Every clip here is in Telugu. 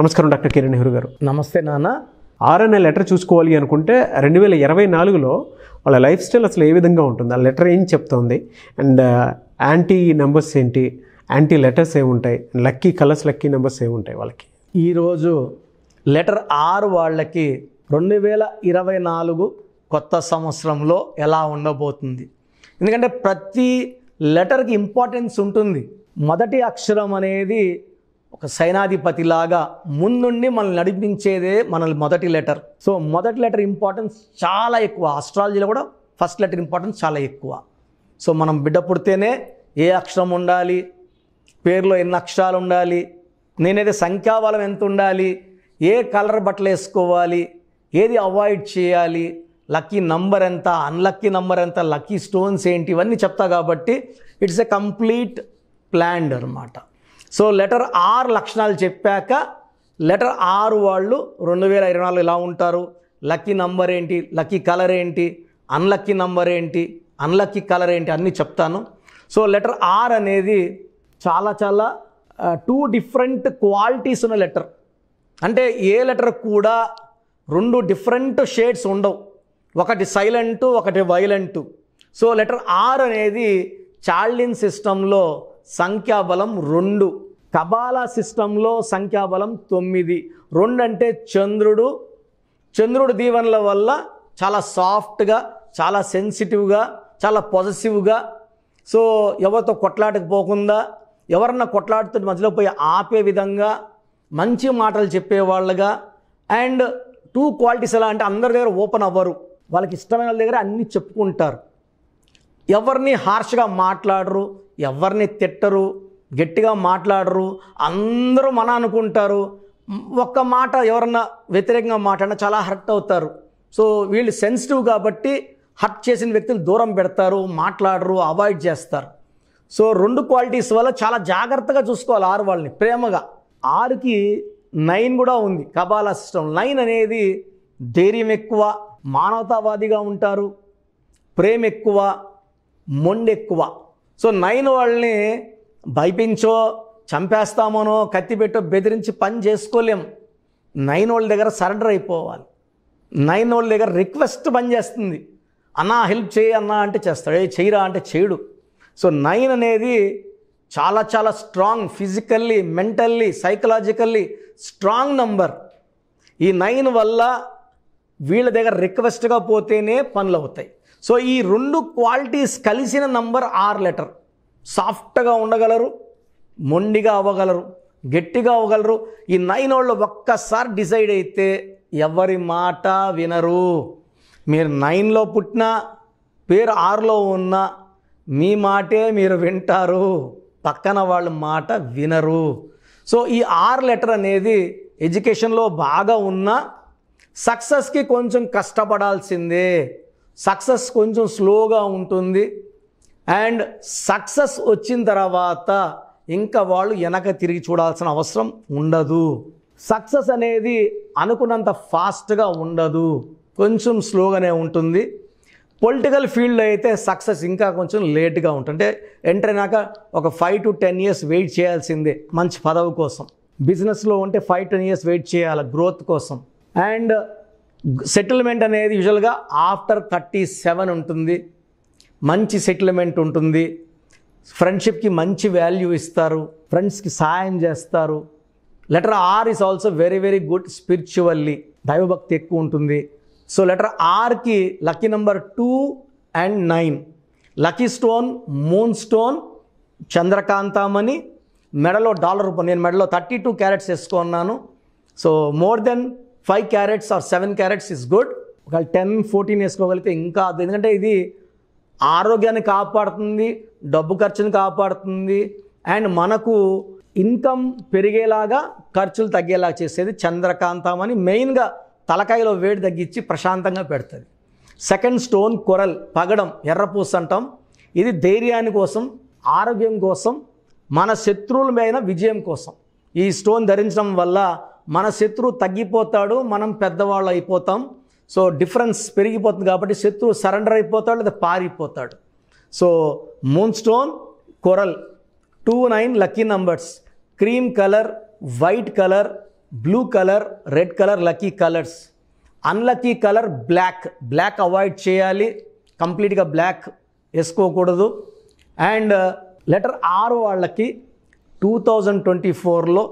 నమస్కారం డాక్టర్ కిరణ్ నెహ్రూ గారు. నమస్తే నాన్న. ఆర్ఎన్ఏ లెటర్ చూసుకోవాలి అనుకుంటే 2024లో వాళ్ళ లైఫ్ స్టైల్ అసలు ఏ విధంగా ఉంటుంది, ఆ లెటర్ ఏం చెప్తోంది, అండ్ యాంటీ నెంబర్స్ ఏంటి, యాంటీ లెటర్స్ ఏముంటాయి, లక్కీ కలర్స్ లక్కీ నెంబర్స్ ఏముంటాయి వాళ్ళకి? ఈరోజు లెటర్ ఆర్ వాళ్ళకి 2024 కొత్త సంవత్సరంలో ఎలా ఉండబోతుంది? ఎందుకంటే ప్రతి లెటర్కి ఇంపార్టెన్స్ ఉంటుంది. మొదటి అక్షరం అనేది ఒక సైనాధిపతిలాగా ముందుండి మనల్ని నడిపించేదే మన మొదటి లెటర్. సో మొదటి లెటర్ ఇంపార్టెన్స్ చాలా ఎక్కువ. ఆస్ట్రాలజీలో కూడా ఫస్ట్ లెటర్ ఇంపార్టెన్స్ చాలా ఎక్కువ. సో మనం బిడ్డ పుడితేనే ఏ అక్షరం ఉండాలి, పేరులో ఎన్ని అక్షరాలు ఉండాలి, నేనైతే సంఖ్యాబలం ఎంత ఉండాలి, ఏ కలర్ బట్టలు వేసుకోవాలి, ఏది అవాయిడ్ చేయాలి, లక్కీ నంబర్ ఎంత, అన్లక్కీ నంబర్ ఎంత, లక్కీ స్టోన్స్ ఏంటి, ఇవన్నీ చెప్తా. కాబట్టి ఇట్స్ ఎ కంప్లీట్ ప్లాన్డ్ అనమాట. సో లెటర్ ఆర్ లక్షణాలు చెప్పాక లెటర్ ఆర్ వాళ్ళు 2024 ఎలా ఉంటారు, లక్కీ నంబర్ ఏంటి, లక్కీ కలర్ ఏంటి, అన్లక్కీ నంబర్ ఏంటి, అన్లక్కీ కలర్ ఏంటి అన్నీ చెప్తాను. సో లెటర్ ఆర్ అనేది చాలా 2 డిఫరెంట్ క్వాలిటీస్ ఉన్న లెటర్. అంటే ఏ లెటర్ కూడా 2 డిఫరెంట్ షేడ్స్ ఉండవు. ఒకటి సైలెంటు, ఒకటి వైలెంటు. సో లెటర్ ఆర్ అనేది చార్లిన్ సిస్టంలో సంఖ్యాబలం 2, కబాలా సిస్టంలో సంఖ్యాబలం 9. 2 అంటే చంద్రుడు దీవెనల వల్ల చాలా సాఫ్ట్గా, చాలా సెన్సిటివ్గా, చాలా పాజిటివ్గా, సో ఎవరితో కొట్లాటకు పోకుండా, ఎవరన్నా కొట్లాడుతూ మధ్యలో పోయి ఆపే విధంగా, మంచి మాటలు చెప్పేవాళ్ళగా. అండ్ 2 క్వాలిటీస్ ఎలా అంటే అందరి దగ్గర ఓపెన్ అవ్వరు, వాళ్ళకి ఇష్టమైన వాళ్ళ దగ్గర అన్నీ చెప్పుకుంటారు, ఎవరిని హార్ష్గా మాట్లాడరు, ఎవరిని తిట్టరు, గట్టిగా మాట్లాడరు, అందరూ మన అనుకుంటారు. ఒక్క మాట ఎవరన్నా వ్యతిరేకంగా మాట్లాడినా చాలా హర్ట్ అవుతారు. సో వీళ్ళు సెన్సిటివ్ కాబట్టి హర్ట్ చేసిన వ్యక్తులు దూరం పెడతారు, మాట్లాడరు, అవాయిడ్ చేస్తారు. సో 2 క్వాలిటీస్ వల్ల చాలా జాగ్రత్తగా చూసుకోవాలి ఆరు వాళ్ళని ప్రేమగా. ఆరుకి 9 కూడా ఉంది కబాలా సిస్టమ్. 9 అనేది ధైర్యం ఎక్కువ, మానవతావాదిగా ఉంటారు, ప్రేమ ఎక్కువ, మొండి ఎక్కువ. సో 9 వాళ్ళని భయపించో, చంపేస్తామనో, కత్తిపెట్టో బెదిరించి పని చేసుకోలేం. 9 వాళ్ళ దగ్గర సరెండర్ అయిపోవాలి. 9 వాళ్ళ దగ్గర రిక్వెస్ట్ పని చేస్తుంది. అన్నా హెల్ప్ చేయి అన్నా అంటే చేస్తాడు, ఏ చేయరా అంటే చేయడు. సో 9 అనేది చాలా strong, physically, mentally, psychologically strong number. ఈ 9 వల్ల వీళ్ళ దగ్గర రిక్వెస్ట్గా పోతేనే పనులు అవుతాయి. సో ఈ 2 క్వాలిటీస్ కలిసిన నంబర్ ఆర్ లెటర్. సాఫ్ట్గా ఉండగలరు, మొండిగా అవ్వగలరు, గట్టిగా అవ్వగలరు. ఈ 9 వాళ్ళు ఒక్కసారి డిసైడ్ అయితే ఎవరి మాట వినరు. మీరు 9లో పుట్టినా, పేరు 6లో ఉన్నా మీ మాటే మీరు వింటారు, పక్కన వాళ్ళ మాట వినరు. సో ఈ ఆర్ లెటర్ అనేది ఎడ్యుకేషన్లో బాగా ఉన్నా సక్సెస్కి కొంచెం కష్టపడాల్సిందే. సక్సెస్ కొంచెం స్లోగా ఉంటుంది. అండ్ సక్సెస్ వచ్చిన తర్వాత ఇంకా వాళ్ళు వెనక తిరిగి చూడాల్సిన అవసరం ఉండదు. సక్సెస్ అనేది అనుకున్నంత ఫాస్ట్గా ఉండదు, కొంచెం స్లోగానే ఉంటుంది. పొలిటికల్ ఫీల్డ్లో అయితే సక్సెస్ ఇంకా కొంచెం లేట్గా ఉంటుంది. అంటే ఎంటర్ అయినాక ఒక 5 to 10 years వెయిట్ చేయాల్సిందే మంచి పదవి కోసం. బిజినెస్లో ఉంటే 5-10 years వెయిట్ చేయాలి గ్రోత్ కోసం. అండ్ సెటిల్మెంట్ అనేది యూజువల్గా ఆఫ్టర్ 37 ఉంటుంది. మంచి సెటిల్మెంట్ ఉంటుంది. ఫ్రెండ్షిప్కి మంచి వాల్యూ ఇస్తారు, ఫ్రెండ్స్కి సహాయం చేస్తారు. Letter R is also very good spiritually, దైవభక్తి ఎక్కువ ఉంటుంది. సో లెటర్ ఆర్కి lucky number 2 and 9. Lucky stone moon stone, చంద్రకాంతామణి, మెడలో డాలర్ రూపం. నేను మెడలో 32 క్యారెట్స్ వేసుకున్నాను. So more than 5 carats or 7 carats is good. ఒక 10-14 వేసుకోగలిగితే ఇంకా, ఎందుకంటే ఇది ఆరోగ్యాన్ని కాపాడుతుంది, డబ్బు ఖర్చుని కాపాడుతుంది, అండ్ మనకు ఇన్కమ్ పెరిగేలాగా, ఖర్చులు తగ్గేలాగా చేసేది చంద్రకాంతం. మెయిన్గా తలకాయలో వేడి తగ్గించి ప్రశాంతంగా పెడుతుంది. సెకండ్ స్టోన్ కొరల్, పగడం, ఎర్రపూస అంటాం. ఇది ధైర్యాని కోసం, ఆరోగ్యం కోసం, మన శత్రువుల మీద విజయం కోసం. ఈ స్టోన్ ధరించడం వల్ల మన శత్రువు తగ్గిపోతాడు, మనం పెద్దవాళ్ళు అయిపోతాం. సో డిఫరెన్స్ పెరిగిపోతుంది కాబట్టి శత్రువు సరెండర్ అయిపోతాడు లేదా పారిపోతాడు. So moonstone, coral, 2, 9 lucky numbers. Cream colour, white colour, blue colour, red colour lucky colours. Unlucky colour black avoid చేయాలి, కంప్లీట్గా బ్లాక్ వేసుకోకూడదు. అండ్ లెటర్ ఆర్ వాళ్ళకి 2024లో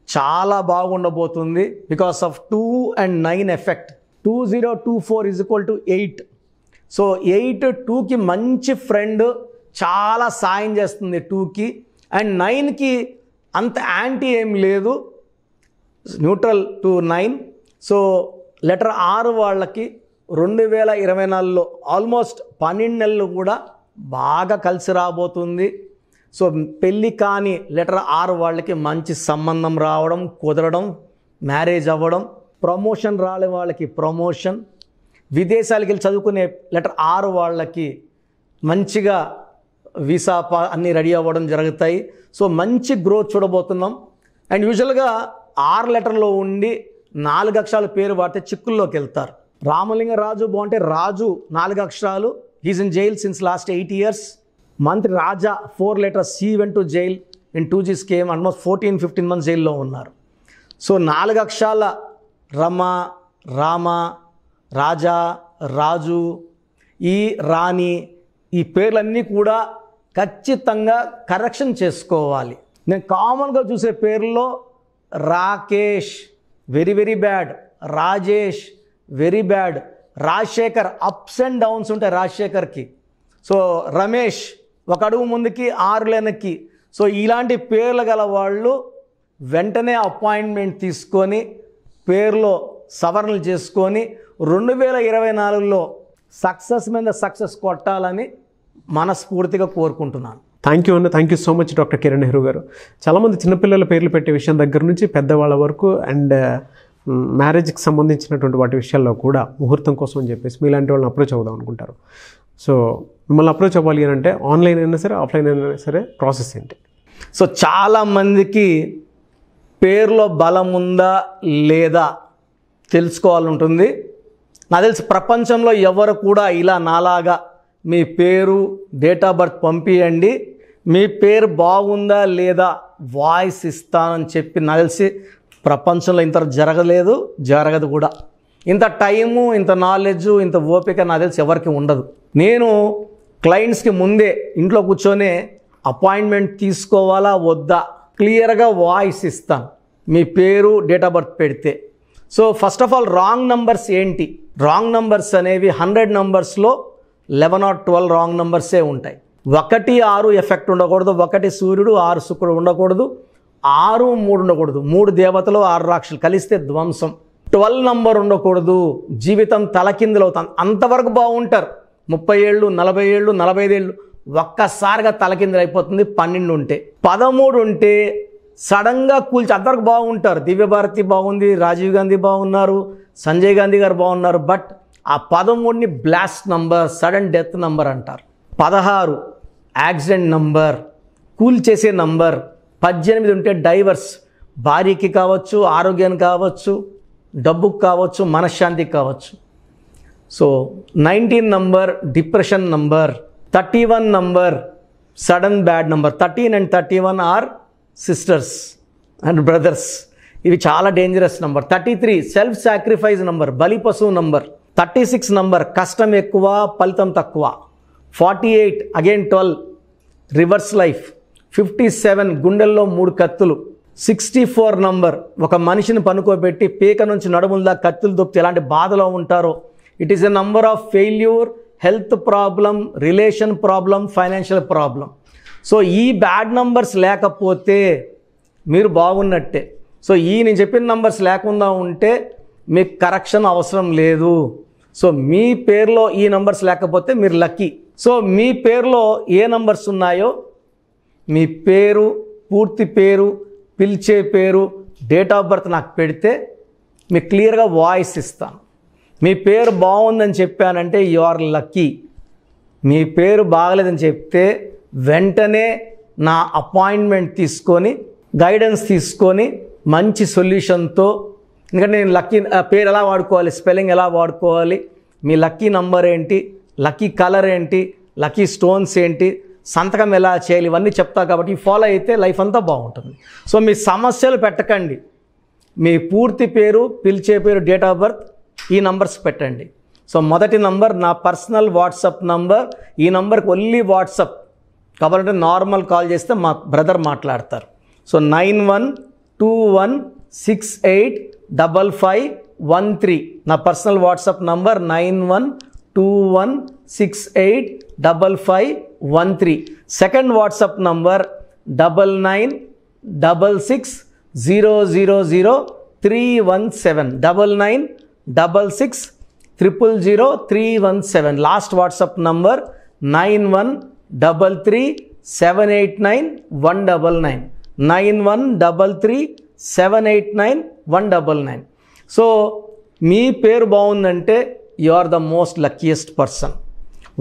చాలా బాగుండబోతుంది because of 2 and 9 effect. 2024 = 8. So 8 2కి మంచి ఫ్రెండ్, చాలా సాయం చేస్తుంది 2కి. అండ్ 9కి అంత యాంటీ ఏం లేదు, neutral to 9. So letter R వాళ్ళకి 2024లో ఆల్మోస్ట్ 12 నెలలు కూడా బాగా కలిసి రాబోతుంది. సో పెళ్ళి కాని లెటర్ ఆర్ వాళ్ళకి మంచి సంబంధం రావడం, కుదరడం, మ్యారేజ్ అవ్వడం. ప్రమోషన్ రాలే వాళ్ళకి ప్రమోషన్. విదేశాలకు వెళ్ళి చదువుకునే లెటర్ ఆర్ వాళ్ళకి మంచిగా వీసా అన్నీ రెడీ అవ్వడం జరుగుతాయి. సో మంచి గ్రోత్ చూడబోతున్నాం. అండ్ యూజువల్గా 6 లెటర్లో ఉండి 4 అక్షరాల పేరు వాడితే చిక్కుల్లోకి వెళ్తారు. రామలింగరాజు బాగుంటే రాజు 4 అక్షరాలు, he's in jail since last 8 years. మంత్రి రాజా 4 letters, he went to jail in 2G scheme, almost 14-15 months జైల్లో ఉన్నారు. సో 4 అక్షరాల రమ, రామ, రాజా, రాజు, ఈ రాణి, ఈ పేర్లన్నీ కూడా ఖచ్చితంగా కరెక్షన్ చేసుకోవాలి. నేను కామన్గా చూసే పేర్లలో Rakesh very very bad, Rajesh very bad, Rajasekhar ups and downs ఉంటాయి రాజశేఖర్కి. సో రమేష్ ఒక అడుగు ముందుకి 6 వెనక్కి. సో ఇలాంటి పేర్లు గల వాళ్ళు వెంటనే అపాయింట్మెంట్ తీసుకొని పేరులో సవరణలు చేసుకొని 2024లో సక్సెస్ మీద సక్సెస్ కొట్టాలని మనస్ఫూర్తిగా కోరుకుంటున్నాను. థ్యాంక్ యూ అన్న, thank you so much doctor Kiran Nehru గారు. చాలామంది చిన్నపిల్లల పేర్లు పెట్టే విషయం దగ్గర నుంచి పెద్దవాళ్ళ వరకు అండ్ మ్యారేజ్కి సంబంధించినటువంటి వాటి విషయాల్లో కూడా ముహూర్తం కోసం అని చెప్పేసి మీలాంటి వాళ్ళని అప్రోచ్ అవుదాం అనుకుంటారు. సో మిమ్మల్ని అప్రోచ్ అవ్వాలి అని అంటే ఆన్లైన్ అయినా సరే ఆఫ్లైన్ అయినా సరే ప్రాసెస్ ఏంటి? సో చాలామందికి పేరులో బలం ఉందా లేదా తెలుసుకోవాలంటుంది. నాకు తెలిసి ప్రపంచంలో ఎవరు కూడా ఇలా నాలాగా మీ పేరు, డేట్ ఆఫ్ బర్త్ పంపియండి, మీ పేరు బాగుందా లేదా వాయిస్ ఇస్తానని చెప్పి నాకు తెలిసి ప్రపంచంలో ఇంత జరగదు కూడా. ఇంత టైము, ఇంత నాలెడ్జు, ఇంత ఓపిక నాకు తెలిసి ఎవరికి ఉండదు. నేను క్లయింట్స్కి ముందే ఇంట్లో కూర్చొనే అపాయింట్మెంట్ తీసుకోవాలా వద్దా క్లియర్గా వాయిస్ ఇస్తాను మీ పేరు, డేట్ ఆఫ్ బర్త్ పెడితే. So first of all wrong numbers ఏంటి? రాంగ్ నంబర్స్ అనేవి 100 numbers-లో 11 or 12 రాంగ్ నంబర్సే ఉంటాయి. 1 6 ఎఫెక్ట్ ఉండకూడదు, 1 సూర్యుడు 6 శుక్రుడు ఉండకూడదు, 6 3 ఉండకూడదు, 3 దేవతలు 6 రాక్షసులు కలిస్తే ధ్వంసం. 12 నంబర్ ఉండకూడదు, జీవితం తలకిందులు అవుతాం. అంతవరకు బాగుంటారు, 30 ఏళ్ళు 40 ఏళ్ళు 45 ఏళ్ళు ఒక్కసారిగా తలకిందులు అయిపోతుంది. 12 ఉంటే, 13 ఉంటే సడన్గా కూల్చి అంతవరకు బాగుంటారు. దివ్యభారతి బాగుంది, రాజీవ్ గాంధీ బాగున్నారు, సంజయ్ గాంధీ గారు బాగున్నారు. బట్ ఆ 13ని blast number, sudden death number అంటారు. 16 యాక్సిడెంట్ నంబర్, కూల్ చేసే నంబర్. 18 ఉంటే డైవర్స్, భార్యకి కావచ్చు, ఆరోగ్యానికి కావచ్చు, డబ్బుకు కావచ్చు, మనశ్శాంతికి కావచ్చు. So 19 number depression number. 31 number sudden bad number. 13 and 31 are sisters and brothers, ఇవి చాలా dangerous number. 33 self sacrifice number, బలి పశువు నంబర్. 36 నంబర్ కష్టం ఎక్కువ ఫలితం తక్కువ. 48 అగైన్ 12 రివర్స్ లైఫ్. 57 గుండెల్లో 3 కత్తులు. 64 నంబర్ ఒక మనిషిని పనుకోబెట్టి పీక నుంచి నడుముల కత్తులు దొప్పితే ఎలాంటి బాధలో ఉంటారో. It is a number of failure, health problem, relation problem, financial problem. So ఈ బ్యాడ్ నంబర్స్ లేకపోతే మీరు బాగున్నట్టే. సో నేను చెప్పిన నంబర్స్ లేకుండా ఉంటే మీకు కరెక్షన్ అవసరం లేదు. సో మీ పేరులో ఈ నంబర్స్ లేకపోతే మీరు లక్కీ. సో మీ పేరులో ఏ నంబర్స్ ఉన్నాయో మీ పేరు, పూర్తి పేరు, పిలిచే పేరు, డేట్ ఆఫ్ బర్త్ నాకు పెడితే మీకు క్లియర్గా వాయిస్ ఇస్తాను. మీ పేరు బాగుందని చెప్పానంటే యు ఆర్ లక్కీ. మీ పేరు బాగలేదని చెప్తే వెంటనే నా అపాయింట్మెంట్ తీసుకొని గైడెన్స్ తీసుకొని మంచి సొల్యూషన్తో, ఎందుకంటే నేను లక్కీ పేరు ఎలా వాడుకోవాలి, స్పెల్లింగ్ ఎలా వాడుకోవాలి, మీ లక్కీ నంబర్ ఏంటి, లక్కీ కలర్ ఏంటి, లక్కీ స్టోన్స్ ఏంటి, సంతకం ఎలా చేయాలి, ఇవన్నీ చెప్తా. కాబట్టి ఫాలో అయితే లైఫ్ అంతా బాగుంటుంది. సో మీ సమస్యలు పెట్టకండి, మీ పూర్తి పేరు, పిలిచే పేరు, డేట్ ఆఫ్ బర్త్, ఈ నంబర్స్ పెట్టండి. సో మొదటి నంబర్ నా పర్సనల్ వాట్సాప్ నంబర్. ఈ నంబర్కి ఓన్లీ వాట్సాప్, కాబట్టి నార్మల్ కాల్ చేస్తే మా బ్రదర్ మాట్లాడతారు. సో 9121685513 నా personal WhatsApp number 9121685513. Second WhatsApp number 9966000317 9966000317. Last WhatsApp number 9133789199 9133789199. So మీ పేరు బాగుందంటే you are the most luckiest person.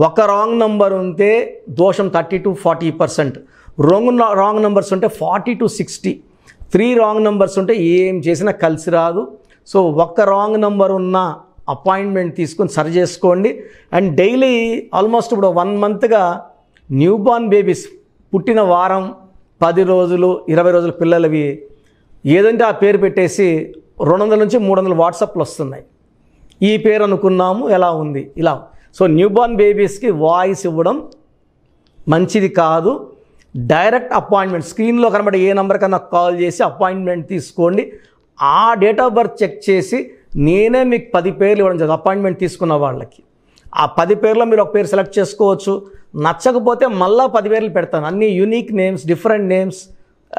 ఒక రాంగ్ నంబర్ ఉంటే దోషం 30 to 40%, రాంగ్ నంబర్స్ ఉంటే 40 to 60, 3 రాంగ్ నంబర్స్ ఉంటే ఏం చేసినా కలిసి రాదు. సో ఒక్క రాంగ్ నంబర్ ఉన్న అపాయింట్మెంట్ తీసుకొని సరి చేసుకోండి. అండ్ డైలీ ఆల్మోస్ట్ ఇప్పుడు 1 మంత్గా న్యూ బార్న్ బేబీస్ పుట్టిన వారం, 10 రోజులు, 20 రోజుల పిల్లలవి ఏదంటే ఆ పేరు పెట్టేసి 200 నుంచి 300 వాట్సాప్లు వస్తున్నాయి. ఈ పేరు అనుకున్నాము, ఎలా ఉంది ఇలా. సో న్యూ బార్న్ బేబీస్కి వాయిస్ ఇవ్వడం మంచిది కాదు. డైరెక్ట్ అపాయింట్మెంట్, స్క్రీన్లో కనబడే ఏ నెంబర్ కన్నా కాల్ చేసి అపాయింట్మెంట్ తీసుకోండి. ఆ డేట్ ఆఫ్ బర్త్ చెక్ చేసి నేనే మీకు 10 పేర్లు ఇవ్వడం జరుగుతుంది అపాయింట్మెంట్ తీసుకున్న వాళ్ళకి. ఆ 10 పేర్లో మీరు ఒక పేరు సెలెక్ట్ చేసుకోవచ్చు. నచ్చకపోతే మళ్ళీ 10 పేర్లు పెడతాను. అన్ని unique names, different names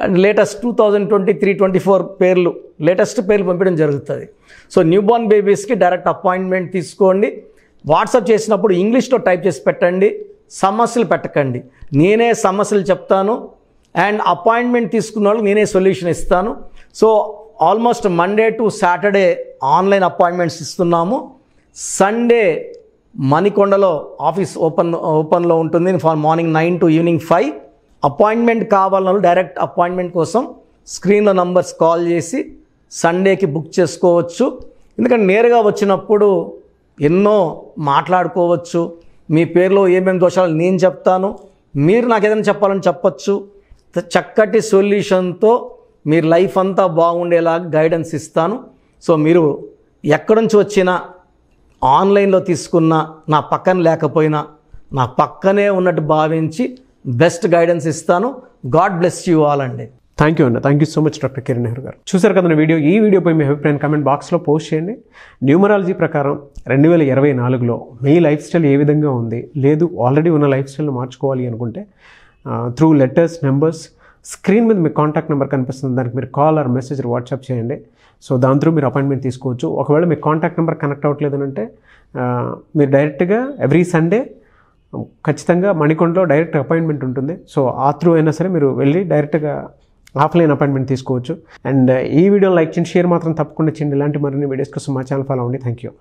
and latest 2023-24 పేర్లు, లేటెస్ట్ పేర్లు పంపించడం జరుగుతుంది. సో న్యూ బార్న్ బేబీస్కి డైరెక్ట్ అపాయింట్మెంట్ తీసుకోండి. వాట్సాప్ చేసినప్పుడు ఇంగ్లీష్లో టైప్ చేసి పెట్టండి, సమస్యలు పెట్టకండి. నేనే సమస్యలు చెప్తాను అండ్ అపాయింట్మెంట్ తీసుకున్న వాళ్ళకి నేనే సొల్యూషన్ ఇస్తాను. So almost Monday to Saturday online appointments ఇస్తున్నాము. సండే మణికొండలో ఆఫీస్ ఓపెన్లో ఉంటుంది మార్నింగ్ 9 to ఈవినింగ్ 5. అపాయింట్మెంట్ కావాలన్న డైరెక్ట్ అపాయింట్మెంట్ కోసం స్క్రీన్లో నంబర్స్ కాల్ చేసి సండేకి బుక్ చేసుకోవచ్చు. ఎందుకంటే నేరుగా వచ్చినప్పుడు ఎన్నో మాట్లాడుకోవచ్చు. మీ పేరులో ఏమేమి దోషాలు నేను చెప్తాను, మీరు నాకు ఏదైనా చెప్పాలని చెప్పచ్చు. చక్కటి సొల్యూషన్తో మీరు లైఫ్ అంతా బాగుండేలాగా గైడెన్స్ ఇస్తాను. సో మీరు ఎక్కడి నుంచి వచ్చినా, ఆన్లైన్లో తీసుకున్న, నా పక్కన లేకపోయినా నా పక్కనే ఉన్నట్టు భావించి బెస్ట్ గైడెన్స్ ఇస్తాను. గాడ్ బ్లెస్ యూ ఆల్ అండి. థ్యాంక్ యూ అన్న. Thank you so much doctor Kiran Nehru గారు. చూసారు కదా వీడియో. ఈ వీడియోపై మీ అభిప్రాయం కామెంట్ బాక్స్లో పోస్ట్ చేయండి. న్యూమరాలజీ ప్రకారం 2024లో మీ లైఫ్ స్టైల్ ఏ విధంగా ఉంది, లేదు ఆల్రెడీ ఉన్న లైఫ్ స్టైల్ని మార్చుకోవాలి అనుకుంటే త్రూ లెటర్స్, నెంబర్స్, స్క్రీన్ మీద మీ కాంటాక్ట్ నెంబర్ కనిపిస్తుంది, దానికి మీరు కాల్ ఆర్ మెసేజ్ వాట్సాప్ చేయండి. సో దాని త్రూ మీరు అపాయింట్మెంట్ తీసుకోవచ్చు. ఒకవేళ మీ కాంటాక్ట్ నెంబర్ కనెక్ట్ అవ్వట్లేదు అంటే మీరు డైరెక్ట్గా ఎవ్రీ సండే ఖచ్చితంగా మణికొండలో డైరెక్ట్ అపాయింట్మెంట్ ఉంటుంది. సో ఆ త్రూ అయినా సరే మీరు వెళ్ళి డైరెక్ట్గా ఆఫ్లైన్ అపాయింట్మెంట్ తీసుకోవచ్చు. అండ్ ఈ వీడియోని లైక్ చేయండి, షేర్ మాత్రం తప్పకుండా చేయండి. ఇలాంటి మరిన్ని వీడియోస్ కోసం మా ఛానల్ ఫాలో అవ్వండి. Thank you.